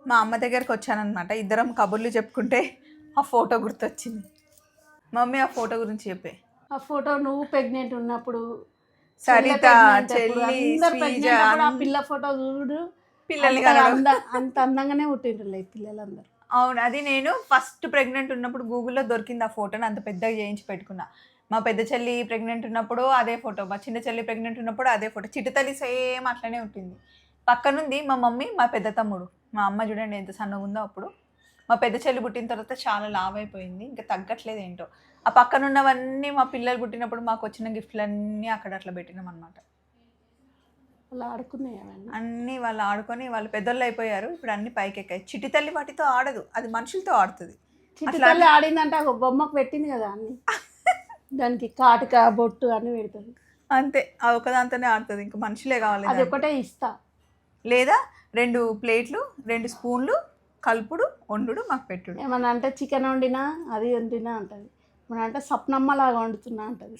మా అమ్మ దగ్గరికి వచ్చానన్నమాట. ఇద్దరం కబుర్లు చెప్పుకుంటే ఆ ఫోటో గుర్తొచ్చింది. మమ్మీ ఆ ఫోటో గురించి చెప్పే. ఆ ఫోటో నువ్వు ప్రెగ్నెంట్ ఉన్నప్పుడు, సరిత, చెల్లి, అందరు శ్రీజ, ప్రెగ్నెంట్ అప్పుడు ఆ పిల్ల ఫోటో చూడు. పిల్లల్ని అంత అందంగానే పుట్టిండ్రులే పిల్లలందరూ. అవును, అది నేను ఫస్ట్ ప్రెగ్నెంట్ ఉన్నప్పుడు గూగుల్లో దొరికింది ఆ ఫోటోని, అంత పెద్దగా చేయించి పెట్టుకున్నా. మా పెద్ద చెల్లి ప్రెగ్నెంట్ ఉన్నప్పుడు అదే ఫోటో, మా చిన్న చెల్లి ప్రెగ్నెంట్ ఉన్నప్పుడు అదే ఫోటో. చిట్టుతల్లి సేమ్ అట్లనే ఉంటుంది. పక్కనుంది మా మమ్మీ, మా పెద్ద తమ్ముడు. మా అమ్మ చూడండి ఎంత సన్నగా ఉందో అప్పుడు. మా పెద్ద చెల్లి పుట్టిన తర్వాత చాలా లావ్ అయిపోయింది, ఇంకా తగ్గట్లేదు ఏంటో. ఆ పక్కనున్నవన్నీ మా పిల్లలు పుట్టినప్పుడు మాకు వచ్చిన గిఫ్ట్లన్నీ అక్కడ అట్లా పెట్టినాం అనమాట. వాళ్ళు ఆడుకున్నాయి అన్నీ వాళ్ళు ఆడుకొని వాళ్ళు పెద్దోళ్ళు అయిపోయారు. ఇప్పుడు అన్ని పైకి ఎక్కాయి. చిట్టి తల్లి వాటితో ఆడదు, అది మనుషులతో ఆడుతుంది. చిట్టి తల్లి ఆడిందంటే ఒక బొమ్మకు పెట్టింది కదా అన్ని, దానికి కాటుక బొట్టు అన్ని పెడుతుంది అంతే. ఆ ఒకదాంతోనే ఆడుతుంది, ఇంకా మనుషులే కావాలి. అది ఒకటే ఇస్తా, లేదా 2 ప్లేట్లు 2 స్పూన్లు కలుపుడు వండుడు మాకు పెట్టుడు. ఏమన్నా అంటే చికెన్ వండినా అది వండినా అంటది, ఏమన్నా అంటే సప్నమ్మ లాగా వండుతున్నా అంటది.